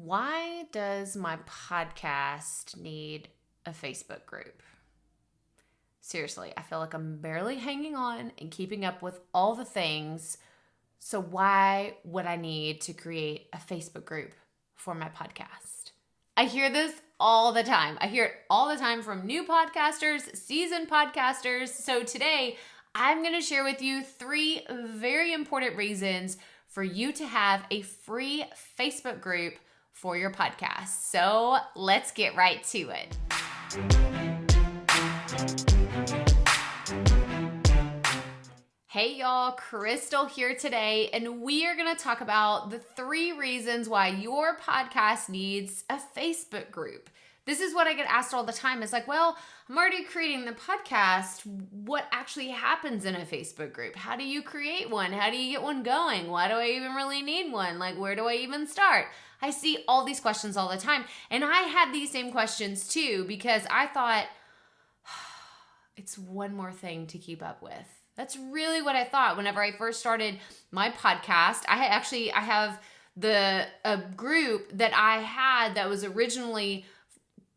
Why does my podcast need a Facebook group? Seriously, I feel like I'm barely hanging on and keeping up with all the things. So why would I need to create a Facebook group for my podcast? I hear this all the time. I hear it all the time from new podcasters, seasoned podcasters. So today, I'm going to share with you 3 very important reasons for you to have a free Facebook group for your podcast. So let's get right to it. Hey y'all, Crystal here today, and we are going to talk about the 3 reasons why your podcast needs a Facebook group. This is what I get asked all the time. It's like, well, I'm already creating the podcast. What actually happens in a Facebook group? How do you create one? How do you get one going? Why do I even really need one? Like, where do I even start? I see all these questions all the time. And I had these same questions too, because I thought, it's one more thing to keep up with. That's really what I thought whenever I first started my podcast. I have a group that I had that was originally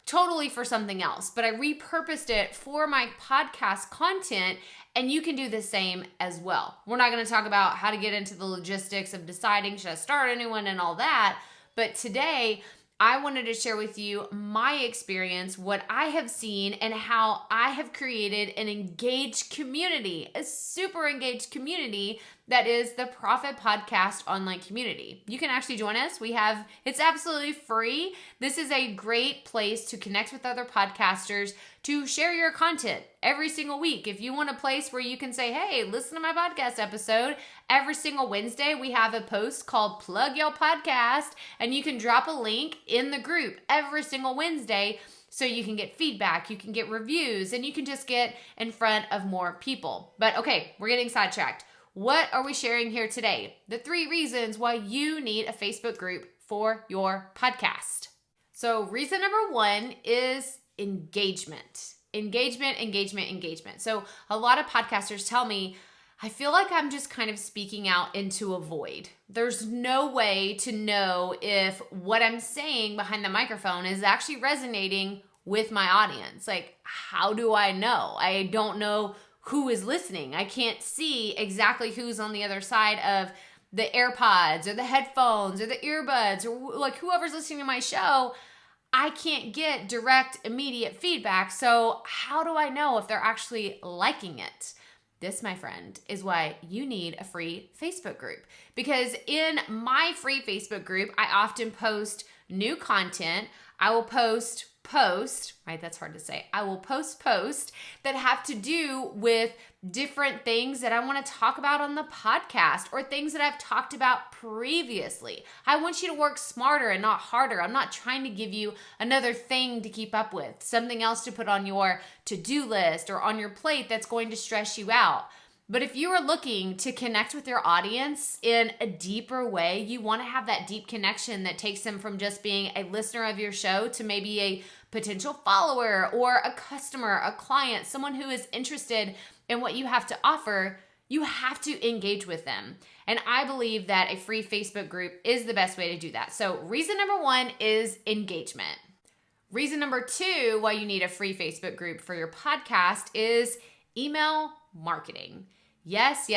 totally for something else, but I repurposed it for my podcast content, and you can do the same as well. We're not going to talk about how to get into the logistics of deciding should I start a new one and all that, but today I wanted to share with you my experience, what I have seen, and how I have created an engaged community, a super engaged community that is the Proffitt Podcast online community. You can actually join us. It's absolutely free. This is a great place to connect with other podcasters, to share your content every single week. If you want a place where you can say, hey, listen to my podcast episode, every single Wednesday we have a post called Plug Your Podcast, and you can drop a link in the group every single Wednesday so you can get feedback, you can get reviews, and you can just get in front of more people. But okay, we're getting sidetracked. What are we sharing here today? The 3 reasons why you need a Facebook group for your podcast. So reason number 1 is engagement. Engagement. So a lot of podcasters tell me, I feel like I'm just kind of speaking out into a void. There's no way to know if what I'm saying behind the microphone is actually resonating with my audience. Like, how do I know? I don't know who is listening. I can't see exactly who's on the other side of the AirPods or the headphones or the earbuds or like whoever's listening to my show. I can't get direct, immediate feedback. So how do I know if they're actually liking it? This, my friend, is why you need a free Facebook group. Because in my free Facebook group, I often post new content. I will post, right? That's hard to say. I will post that have to do with different things that I want to talk about on the podcast or things that I've talked about previously. I want you to work smarter and not harder. I'm not trying to give you another thing to keep up with, something else to put on your to-do list or on your plate that's going to stress you out. But if you are looking to connect with your audience in a deeper way, you want to have that deep connection that takes them from just being a listener of your show to maybe a potential follower or a customer, a client, someone who is interested in what you have to offer, you have to engage with them. And I believe that a free Facebook group is the best way to do that. So reason number 1 is engagement. Reason number 2 why you need a free Facebook group for your podcast is email marketing. Yes.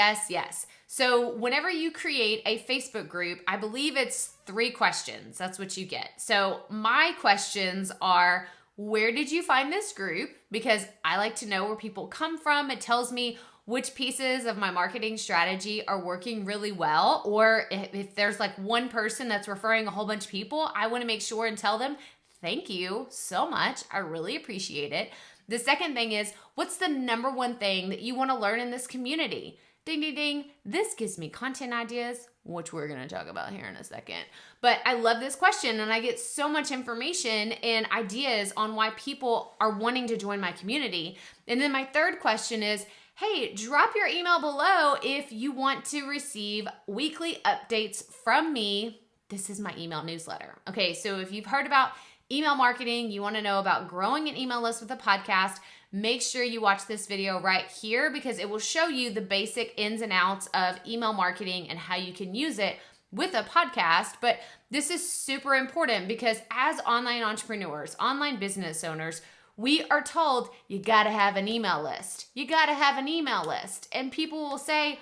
So whenever you create a Facebook group, I believe it's 3 questions. That's what you get. So my questions are, where did you find this group? Because I like to know where people come from. It tells me which pieces of my marketing strategy are working really well. Or if there's like one person that's referring a whole bunch of people, I want to make sure and tell them, thank you so much. I really appreciate it. The second thing is, what's the number 1 thing that you want to learn in this community? Ding, ding, ding. This gives me content ideas, which we're going to talk about here in a second. But I love this question, and I get so much information and ideas on why people are wanting to join my community. And then my third question is, hey, drop your email below if you want to receive weekly updates from me. This is my email newsletter. Okay, so if you've heard about email marketing, you want to know about growing an email list with a podcast, make sure you watch this video right here because it will show you the basic ins and outs of email marketing and how you can use it with a podcast. But this is super important because as online entrepreneurs, online business owners, we are told you got to have an email list. You got to have an email list. And people will say,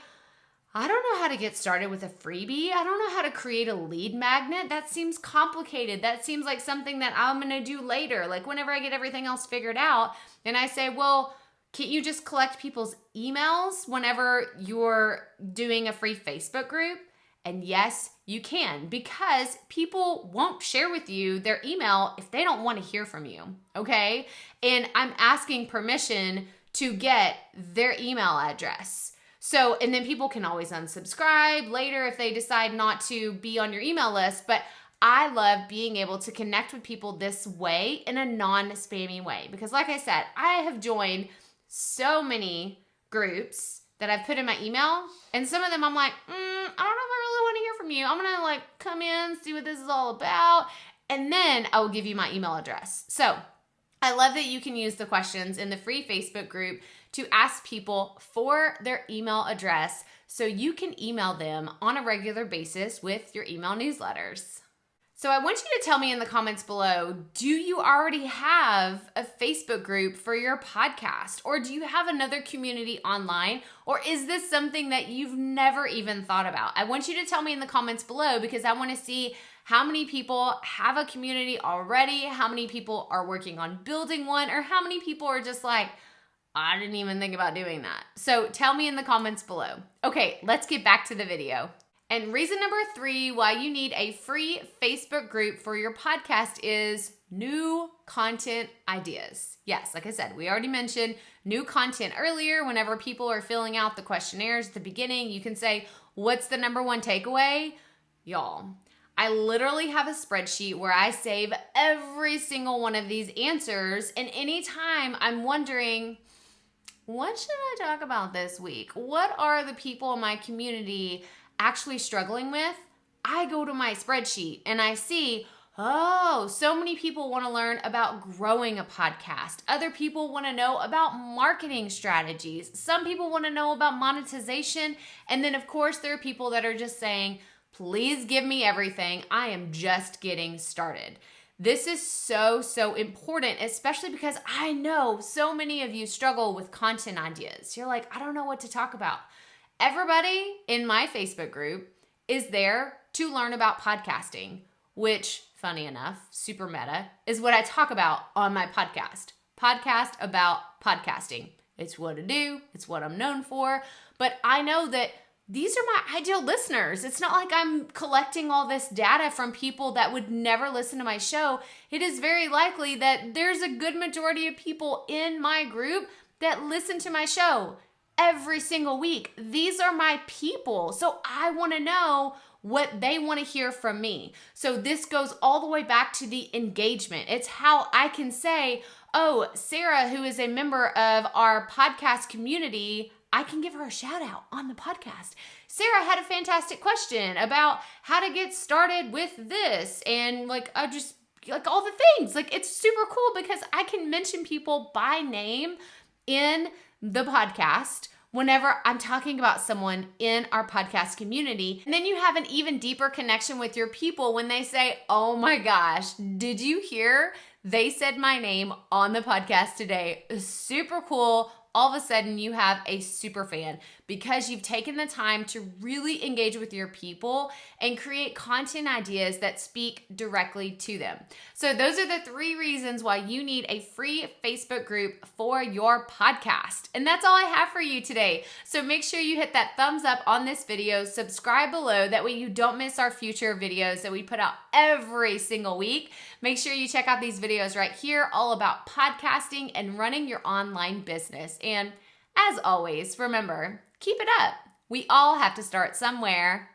I don't know how to get started with a freebie. I don't know how to create a lead magnet. That seems complicated. That seems like something that I'm going to do later, like whenever I get everything else figured out. And I say, well, can't you just collect people's emails whenever you're doing a free Facebook group? And yes, you can, because people won't share with you their email if they don't want to hear from you, okay? And I'm asking permission to get their email address. So, and then people can always unsubscribe later if they decide not to be on your email list. But I love being able to connect with people this way in a non-spammy way. Because like I said, I have joined so many groups that I've put in my email. And some of them I'm like, I don't know if I really want to hear from you. I'm going to like come in, see what this is all about. And then I will give you my email address. So I love that you can use the questions in the free Facebook group to ask people for their email address so you can email them on a regular basis with your email newsletters. So I want you to tell me in the comments below, do you already have a Facebook group for your podcast? Or do you have another community online? Or is this something that you've never even thought about? I want you to tell me in the comments below because I want to see how many people have a community already, how many people are working on building one, or how many people are just like, I didn't even think about doing that. So tell me in the comments below. Okay, let's get back to the video. And reason number 3 why you need a free Facebook group for your podcast is new content ideas. Yes, like I said, we already mentioned new content earlier. Whenever people are filling out the questionnaires at the beginning, you can say, what's the number 1 takeaway? Y'all, I literally have a spreadsheet where I save every single one of these answers. And anytime I'm wondering, what should I talk about this week? What are the people in my community actually struggling with? I go to my spreadsheet and I see, oh, so many people want to learn about growing a podcast. Other people want to know about marketing strategies. Some people want to know about monetization. And then of course, there are people that are just saying, please give me everything. I am just getting started. This is so, so important, especially because I know so many of you struggle with content ideas. You're like, I don't know what to talk about. Everybody in my Facebook group is there to learn about podcasting, which, funny enough, super meta, is what I talk about on my podcast. Podcast about podcasting. It's what I do. It's what I'm known for. But I know that these are my ideal listeners. It's not like I'm collecting all this data from people that would never listen to my show. It is very likely that there's a good majority of people in my group that listen to my show every single week. These are my people. So I want to know what they want to hear from me. So this goes all the way back to the engagement. It's how I can say, oh, Sarah, who is a member of our podcast community, I can give her a shout out on the podcast. Sarah had a fantastic question about how to get started with this. And like all the things. Like it's super cool because I can mention people by name in the podcast whenever I'm talking about someone in our podcast community. And then you have an even deeper connection with your people when they say, oh my gosh, did you hear? They said my name on the podcast today. Super cool. All of a sudden you have a super fan because you've taken the time to really engage with your people and create content ideas that speak directly to them. So those are the 3 reasons why you need a free Facebook group for your podcast. And that's all I have for you today. So make sure you hit that thumbs up on this video, subscribe below, that way you don't miss our future videos that we put out every single week. Make sure you check out these videos right here, all about podcasting and running your online business. And as always, remember, keep it up. We all have to start somewhere.